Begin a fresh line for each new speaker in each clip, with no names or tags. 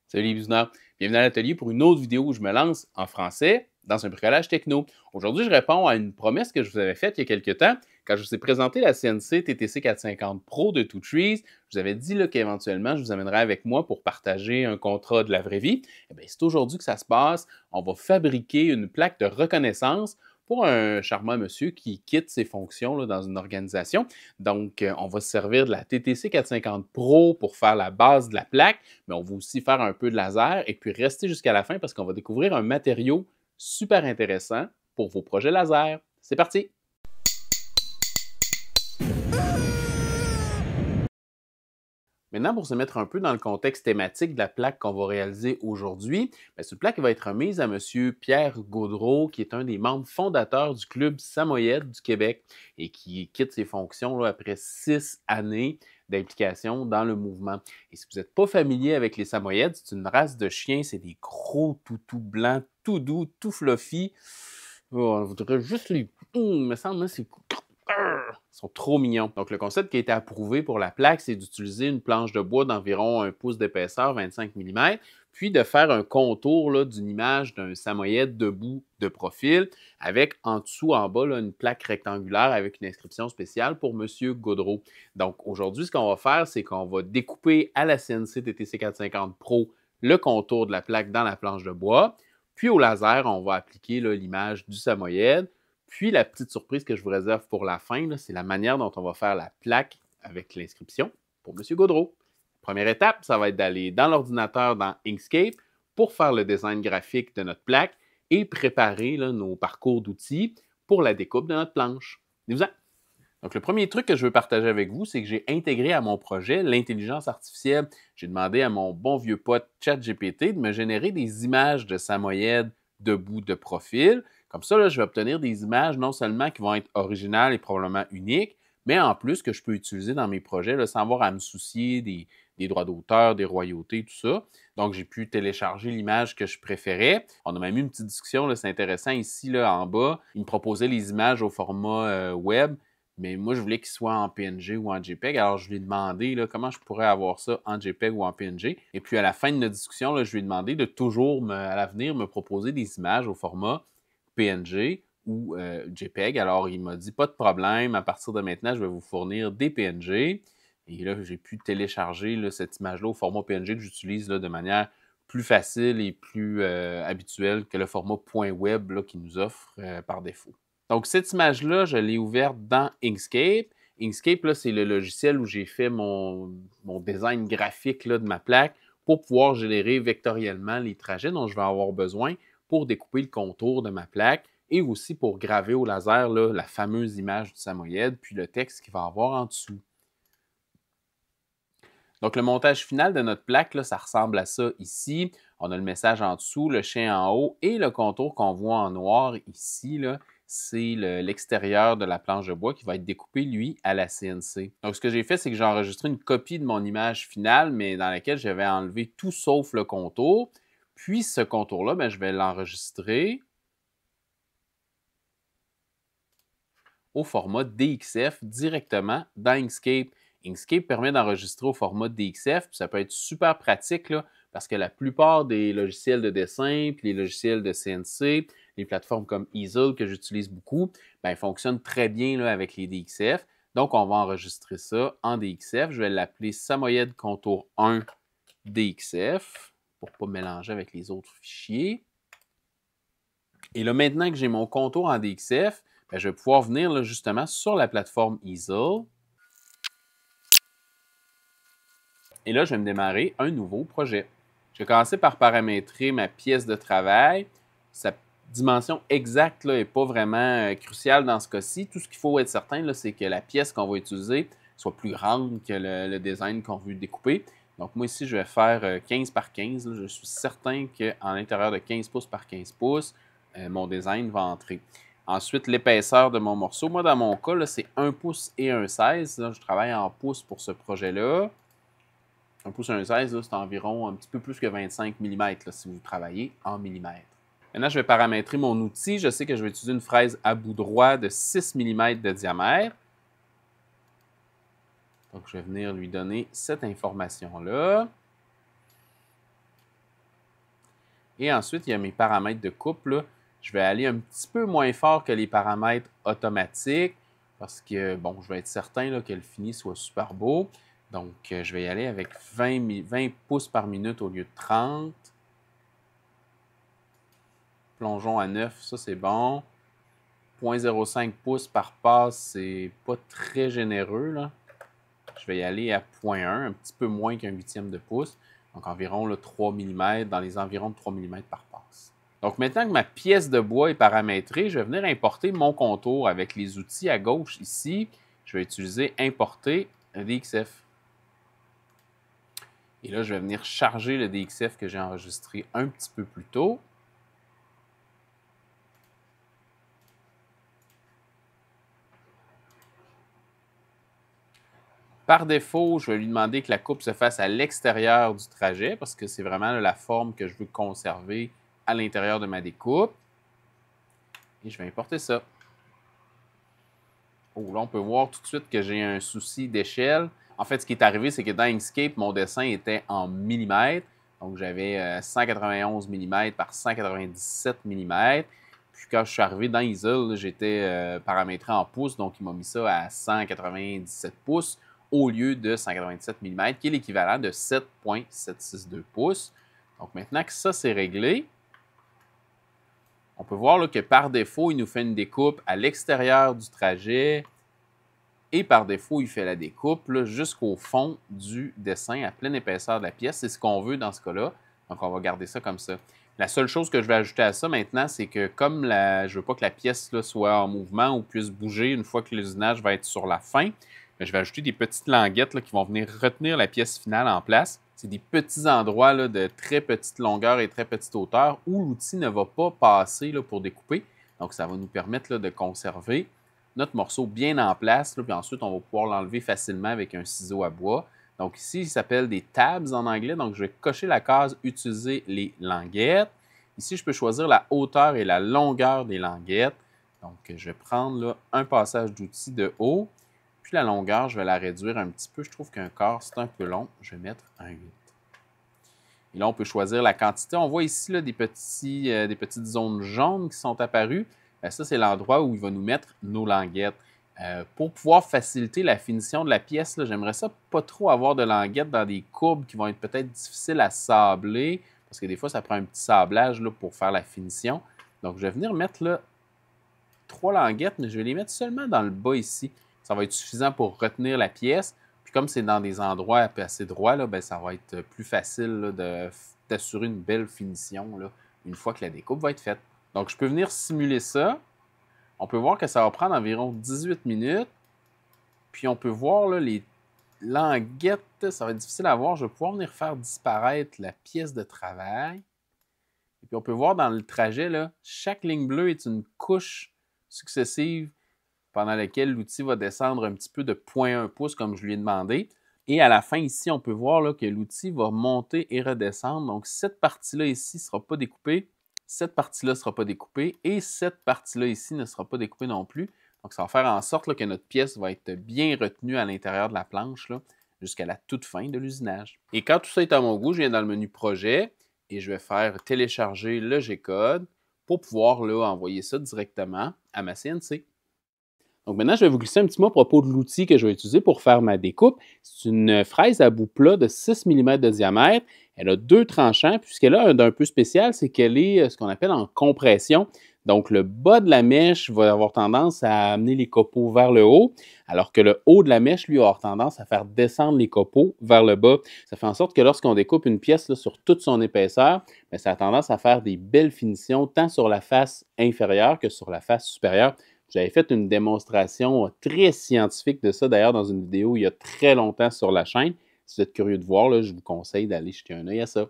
Salut les business, bienvenue à l'atelier pour une autre vidéo où je me lance en français dans un bricolage techno. Aujourd'hui, je réponds à une promesse que je vous avais faite il y a quelques temps. Quand je vous ai présenté la CNC TTC 450 Pro de Two Trees, je vous avais dit qu'éventuellement, je vous amènerais avec moi pour partager un contrat de la vraie vie. Eh bien, c'est aujourd'hui que ça se passe. On va fabriquer une plaque de reconnaissance pour un charmant monsieur qui quitte ses fonctions là, dans une organisation. Donc, on va se servir de la TTC 450 Pro pour faire la base de la plaque, mais on va aussi faire un peu de laser et puis rester jusqu'à la fin parce qu'on va découvrir un matériau super intéressant pour vos projets laser. C'est parti! Maintenant, pour se mettre un peu dans le contexte thématique de la plaque qu'on va réaliser aujourd'hui, cette plaque va être remise à M. Pierre Gaudreau, qui est un des membres fondateurs du Club Samoyed du Québec et qui quitte ses fonctions là, après 6 années d'implication dans le mouvement. Et si vous n'êtes pas familier avec les Samoyeds, c'est une race de chiens, c'est des gros toutous blancs, tout doux, tout fluffy. Oh, on voudrait juste les... il me semble, là, c'est... Ils sont trop mignons. Donc, le concept qui a été approuvé pour la plaque, c'est d'utiliser une planche de bois d'environ 1 pouce d'épaisseur, 25 mm, puis de faire un contour d'une image d'un samoyède debout de profil, avec en dessous, en bas, là, une plaque rectangulaire avec une inscription spéciale pour M. Gaudreau. Donc, aujourd'hui, ce qu'on va faire, c'est qu'on va découper à la CNC TTC 450 Pro le contour de la plaque dans la planche de bois, puis au laser, on va appliquer l'image du samoyède. Puis, la petite surprise que je vous réserve pour la fin, c'est la manière dont on va faire la plaque avec l'inscription pour M. Gaudreau. Première étape, ça va être d'aller dans l'ordinateur dans Inkscape pour faire le design graphique de notre plaque et préparer nos parcours d'outils pour la découpe de notre planche. Venez-vous-en! Donc, le premier truc que je veux partager avec vous, c'est que j'ai intégré à mon projet l'intelligence artificielle. J'ai demandé à mon bon vieux pote ChatGPT de me générer des images de samoyèdes debout de profil. Comme ça, là, je vais obtenir des images non seulement qui vont être originales et probablement uniques, mais en plus que je peux utiliser dans mes projets là, sans avoir à me soucier des droits d'auteur, des royautés, tout ça. Donc, j'ai pu télécharger l'image que je préférais. On a même eu une petite discussion, c'est intéressant, ici là, en bas. Il me proposait les images au format web. Mais moi, je voulais qu'il soit en PNG ou en JPEG. Alors, je lui ai demandé comment je pourrais avoir ça en JPEG ou en PNG. Et puis, à la fin de notre discussion, là, je lui ai demandé de toujours, à l'avenir, me proposer des images au format PNG ou JPEG. Alors, il m'a dit, pas de problème, à partir de maintenant, je vais vous fournir des PNG. Et là, j'ai pu télécharger cette image-là au format PNG que j'utilise de manière plus facile et plus habituelle que le format .web qui nous offre par défaut. Donc, cette image-là, je l'ai ouverte dans Inkscape. Inkscape, c'est le logiciel où j'ai fait mon design graphique de ma plaque pour pouvoir générer vectoriellement les trajets dont je vais avoir besoin pour découper le contour de ma plaque et aussi pour graver au laser la fameuse image du samoyède puis le texte qu'il va avoir en dessous. Donc, le montage final de notre plaque, ça ressemble à ça ici. On a le message en dessous, le chien en haut et le contour qu'on voit en noir ici, c'est l'extérieur de la planche de bois qui va être découpé, lui, à la CNC. Donc, ce que j'ai fait, c'est que j'ai enregistré une copie de mon image finale, mais dans laquelle j'avais enlevé tout sauf le contour. Puis, ce contour-là, je vais l'enregistrer au format DXF directement dans Inkscape. Inkscape permet d'enregistrer au format DXF, puis ça peut être super pratique parce que la plupart des logiciels de dessin, puis les logiciels de CNC, les plateformes comme Easel que j'utilise beaucoup, fonctionnent très bien avec les DXF. Donc, on va enregistrer ça en DXF. Je vais l'appeler Samoyed Contour 1 DXF pour ne pas mélanger avec les autres fichiers. Et là, maintenant que j'ai mon contour en DXF, je vais pouvoir venir justement sur la plateforme Easel. Et là, je vais me démarrer un nouveau projet. Je vais commencer par paramétrer ma pièce de travail. Sa dimension exacte n'est pas vraiment cruciale dans ce cas-ci. Tout ce qu'il faut être certain, c'est que la pièce qu'on va utiliser soit plus grande que le design qu'on veut découper. Donc, moi, ici, je vais faire 15 par 15. Je suis certain qu'en l'intérieur de 15 pouces par 15 pouces, mon design va entrer. Ensuite, l'épaisseur de mon morceau. Moi, dans mon cas, c'est 1 pouce et 1,16. Là, je travaille en pouces pour ce projet-là. 1 pouce et 1,16, c'est environ un petit peu plus que 25 mm si vous travaillez en millimètres. Maintenant, je vais paramétrer mon outil. Je sais que je vais utiliser une fraise à bout droit de 6 mm de diamètre. Donc, je vais venir lui donner cette information-là. Et ensuite, il y a mes paramètres de coupe, là. Je vais aller un petit peu moins fort que les paramètres automatiques parce que, bon, je vais être certain là, que le fini soit super beau. Donc, je vais y aller avec 20 pouces par minute au lieu de 30. Plongeon à 9, ça c'est bon. 0,05 pouces par passe, c'est pas très généreux, là. Je vais y aller à 0,1, un petit peu moins qu'un huitième de pouce. Donc environ là, 3 mm, dans les environs de 3 mm par passe. Donc maintenant que ma pièce de bois est paramétrée, je vais venir importer mon contour avec les outils à gauche ici. Je vais utiliser Importer un DXF. Et là, je vais venir charger le DXF que j'ai enregistré un petit peu plus tôt. Par défaut, je vais lui demander que la coupe se fasse à l'extérieur du trajet parce que c'est vraiment la forme que je veux conserver à l'intérieur de ma découpe. Et je vais importer ça. Oh, là, on peut voir tout de suite que j'ai un souci d'échelle. En fait, ce qui est arrivé, c'est que dans Inkscape, mon dessin était en millimètres. Donc, j'avais 191 mm par 197 mm. Puis quand je suis arrivé dans Easel, j'étais paramétré en pouces. Donc, il m'a mis ça à 197 pouces au lieu de 197 mm, qui est l'équivalent de 7,762 pouces. Donc, maintenant que ça, c'est réglé, on peut voir là, que par défaut, il nous fait une découpe à l'extérieur du trajet et par défaut, il fait la découpe jusqu'au fond du dessin à pleine épaisseur de la pièce. C'est ce qu'on veut dans ce cas-là. Donc, on va garder ça comme ça. La seule chose que je vais ajouter à ça maintenant, c'est que comme je ne veux pas que la pièce là, soit en mouvement ou puisse bouger une fois que l'usinage va être sur la fin, je vais ajouter des petites languettes là, qui vont venir retenir la pièce finale en place. C'est des petits endroits là, de très petite longueur et très petite hauteur où l'outil ne va pas passer là, pour découper. Donc, ça va nous permettre là, de conserver notre morceau bien en place. Là, puis ensuite, on va pouvoir l'enlever facilement avec un ciseau à bois. Donc ici, il s'appelle des tabs en anglais. Donc, je vais cocher la case « Utiliser les languettes ». Ici, je peux choisir la hauteur et la longueur des languettes. Donc, je vais prendre là, un passage d'outil de haut. Puis la longueur, je vais la réduire un petit peu. Je trouve qu'un quart, c'est un peu long. Je vais mettre un 8. Et là, on peut choisir la quantité. On voit ici là, des petites zones jaunes qui sont apparues. Ça, c'est l'endroit où il va nous mettre nos languettes. Pour pouvoir faciliter la finition de la pièce, j'aimerais ça pas trop avoir de languettes dans des courbes qui vont être peut-être difficiles à sabler, parce que des fois, ça prend un petit sablage là, pour faire la finition. Donc, je vais venir mettre là, 3 languettes, mais je vais les mettre seulement dans le bas ici. Ça va être suffisant pour retenir la pièce. Puis comme c'est dans des endroits assez droits, là, ben, ça va être plus facile d'assurer une belle finition là, une fois que la découpe va être faite. Donc, je peux venir simuler ça. On peut voir que ça va prendre environ 18 minutes. Puis, on peut voir là, les languettes. Ça va être difficile à voir. Je vais pouvoir venir faire disparaître la pièce de travail. Et puis, on peut voir dans le trajet, là, chaque ligne bleue est une couche successive pendant laquelle l'outil va descendre un petit peu de 0,1 pouce, comme je lui ai demandé. Et à la fin, ici, on peut voir là, que l'outil va monter et redescendre. Donc, cette partie-là ici ne sera pas découpée. Cette partie-là ne sera pas découpée et cette partie-là ici ne sera pas découpée non plus. Donc, ça va faire en sorte là, que notre pièce va être bien retenue à l'intérieur de la planche jusqu'à la toute fin de l'usinage. Et quand tout ça est à mon goût, je viens dans le menu Projet et je vais faire télécharger le G-code pour pouvoir là, envoyer ça directement à ma CNC. Donc maintenant, je vais vous glisser un petit mot à propos de l'outil que je vais utiliser pour faire ma découpe. C'est une fraise à bout plat de 6 mm de diamètre. Elle a 2 tranchants. Puis ce qu'elle a d'un peu spécial, c'est qu'elle est ce qu'on appelle en compression. Donc le bas de la mèche va avoir tendance à amener les copeaux vers le haut, alors que le haut de la mèche, lui, va avoir tendance à faire descendre les copeaux vers le bas. Ça fait en sorte que lorsqu'on découpe une pièce là, sur toute son épaisseur, bien, ça a tendance à faire des belles finitions tant sur la face inférieure que sur la face supérieure. J'avais fait une démonstration très scientifique de ça, d'ailleurs, dans une vidéo il y a très longtemps sur la chaîne. Si vous êtes curieux de voir, là, je vous conseille d'aller jeter un œil à ça.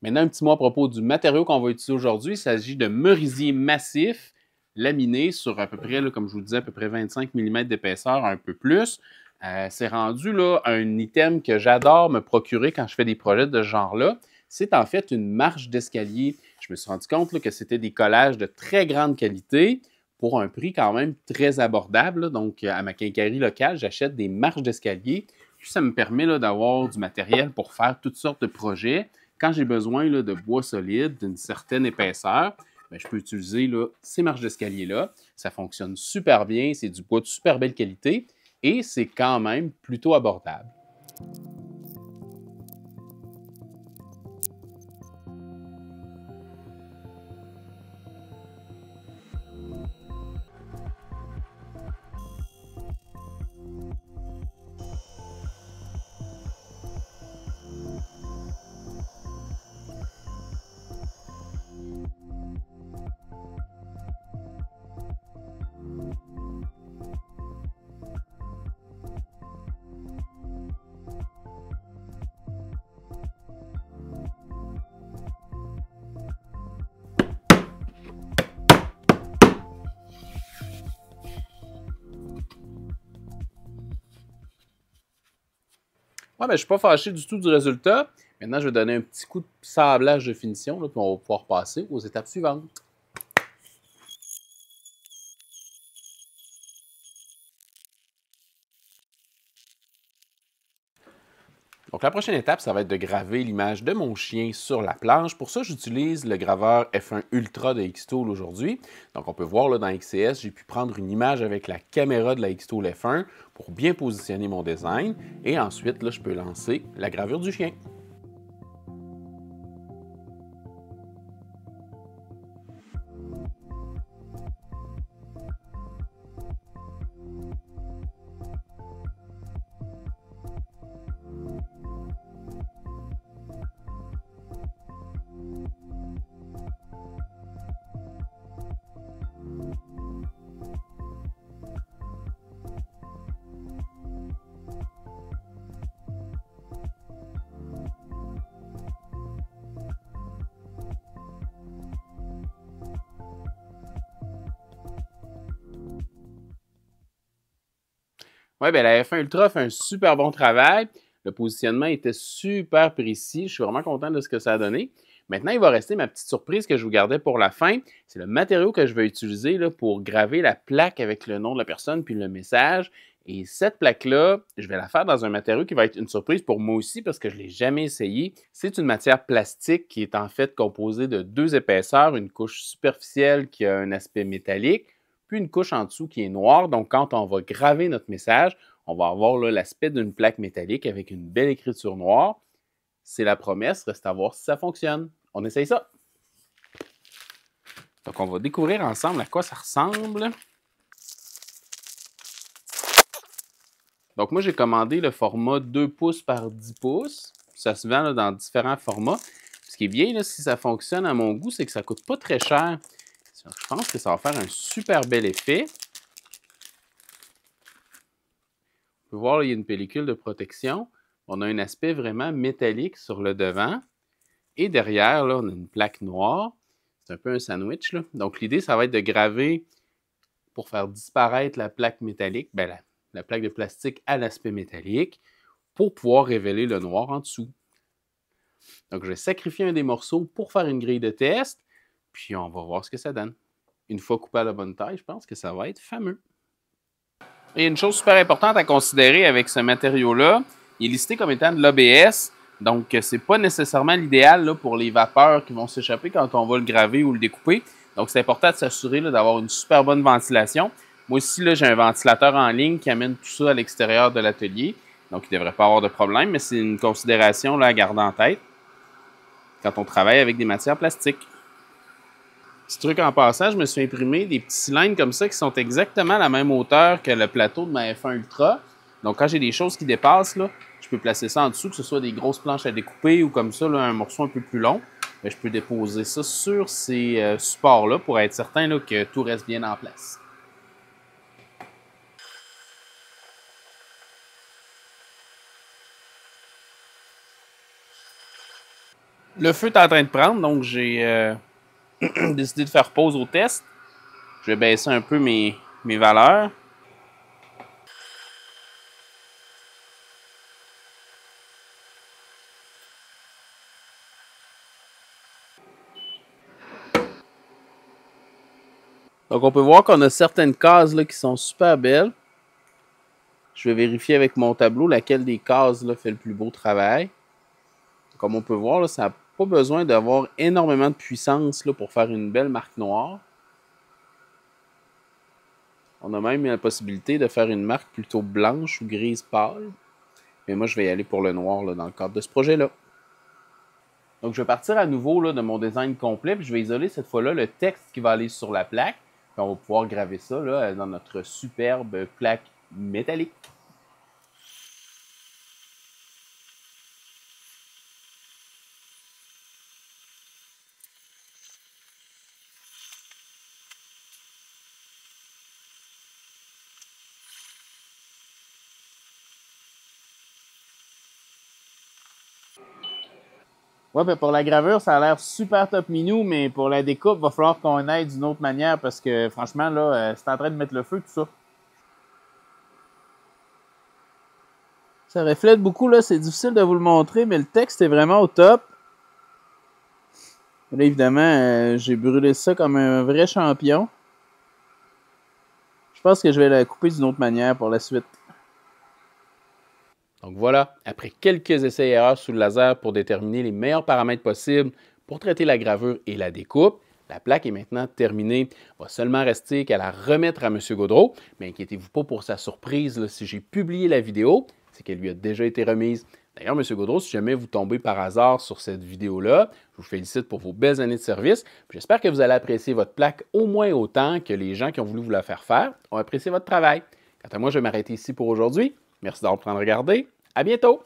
Maintenant, un petit mot à propos du matériau qu'on va utiliser aujourd'hui. Il s'agit de merisier massif, laminé sur à peu près, là, comme je vous disais, à peu près 25 mm d'épaisseur, un peu plus. C'est rendu là, un item que j'adore me procurer quand je fais des projets de ce genre-là. C'est en fait une marche d'escalier. Je me suis rendu compte là, que c'était des collages de très grande qualité, pour un prix quand même très abordable. Là. Donc, à ma quincaillerie locale, j'achète des marches d'escalier. Puis, ça me permet d'avoir du matériel pour faire toutes sortes de projets. Quand j'ai besoin là, de bois solide, d'une certaine épaisseur, bien, je peux utiliser là, ces marches d'escalier-là. Ça fonctionne super bien, c'est du bois de super belle qualité et c'est quand même plutôt abordable. Ouais, ben, je ne suis pas fâché du tout du résultat. Maintenant, je vais donner un petit coup de sablage de finition, là, puis on va pouvoir passer aux étapes suivantes. Donc, la prochaine étape, ça va être de graver l'image de mon chien sur la planche. Pour ça, j'utilise le graveur F1 Ultra de Xtool aujourd'hui. Donc, on peut voir là, dans XCS, j'ai pu prendre une image avec la caméra de la Xtool F1 pour bien positionner mon design. Et ensuite, là, je peux lancer la gravure du chien. Oui, bien, la F1 Ultra fait un super bon travail. Le positionnement était super précis. Je suis vraiment content de ce que ça a donné. Maintenant, il va rester ma petite surprise que je vous gardais pour la fin. C'est le matériau que je vais utiliser là, pour graver la plaque avec le nom de la personne puis le message. Et cette plaque-là, je vais la faire dans un matériau qui va être une surprise pour moi aussi parce que je ne l'ai jamais essayé. C'est une matière plastique qui est en fait composée de deux épaisseurs, une couche superficielle qui a un aspect métallique, puis une couche en dessous qui est noire. Donc, quand on va graver notre message, on va avoir l'aspect d'une plaque métallique avec une belle écriture noire. C'est la promesse, reste à voir si ça fonctionne. On essaye ça. Donc, on va découvrir ensemble à quoi ça ressemble. Donc, moi, j'ai commandé le format 2 pouces par 10 pouces. Ça se vend là, dans différents formats. Ce qui est bien, là, si ça fonctionne à mon goût, c'est que ça ne coûte pas très cher. Je pense que ça va faire un super bel effet. On peut voir, là, il y a une pellicule de protection. On a un aspect vraiment métallique sur le devant. Et derrière, là, on a une plaque noire. C'est un peu un sandwich, là. Donc, l'idée, ça va être de graver pour faire disparaître la plaque métallique, ben, la plaque de plastique à l'aspect métallique, pour pouvoir révéler le noir en dessous. Donc, je vais sacrifier un des morceaux pour faire une grille de test, puis on va voir ce que ça donne. Une fois coupé à la bonne taille, je pense que ça va être fameux. Et une chose super importante à considérer avec ce matériau-là, il est listé comme étant de l'ABS, donc c'est pas nécessairement l'idéal pour les vapeurs qui vont s'échapper quand on va le graver ou le découper. Donc c'est important de s'assurer d'avoir une super bonne ventilation. Moi aussi, j'ai un ventilateur en ligne qui amène tout ça à l'extérieur de l'atelier, donc il ne devrait pas avoir de problème, mais c'est une considération là, à garder en tête quand on travaille avec des matières plastiques. Petit truc en passant, je me suis imprimé des petits cylindres comme ça qui sont exactement à la même hauteur que le plateau de ma F1 Ultra. Donc, quand j'ai des choses qui dépassent, là, je peux placer ça en dessous, que ce soit des grosses planches à découper ou comme ça, là, un morceau un peu plus long. Bien, je peux déposer ça sur ces supports-là pour être certain là, que tout reste bien en place. Le feu est en train de prendre, donc j'ai décidé de faire pause au test. Je vais baisser un peu mes valeurs. Donc, on peut voir qu'on a certaines cases là, qui sont super belles. Je vais vérifier avec mon tableau laquelle des cases là, fait le plus beau travail. Comme on peut voir, là, ça n'a Pas besoin d'avoir énormément de puissance là, pour faire une belle marque noire. On a même la possibilité de faire une marque plutôt blanche ou grise pâle. Mais moi, je vais y aller pour le noir là, dans le cadre de ce projet-là. Donc, je vais partir à nouveau là, de mon design complet. Puis je vais isoler cette fois-là le texte qui va aller sur la plaque. Puis on va pouvoir graver ça là, dans notre superbe plaque métallique. Ouais, ben pour la gravure, ça a l'air super top minou, mais pour la découpe, il va falloir qu'on aille d'une autre manière parce que franchement, là, c'est en train de mettre le feu, tout ça. Ça reflète beaucoup, là, c'est difficile de vous le montrer, mais le texte est vraiment au top. Là, évidemment, j'ai brûlé ça comme un vrai champion. Je pense que je vais la couper d'une autre manière pour la suite. Donc voilà, après quelques essais et erreurs sous le laser pour déterminer les meilleurs paramètres possibles pour traiter la gravure et la découpe, la plaque est maintenant terminée. Il va seulement rester qu'à la remettre à M. Gaudreau, mais inquiétez-vous pas pour sa surprise, là, si j'ai publié la vidéo, c'est qu'elle lui a déjà été remise. D'ailleurs, M. Gaudreau, si jamais vous tombez par hasard sur cette vidéo-là, je vous félicite pour vos belles années de service. J'espère que vous allez apprécier votre plaque au moins autant que les gens qui ont voulu vous la faire ont apprécié votre travail. Quant à moi, je vais m'arrêter ici pour aujourd'hui. Merci d'avoir pris le temps de regarder. À bientôt!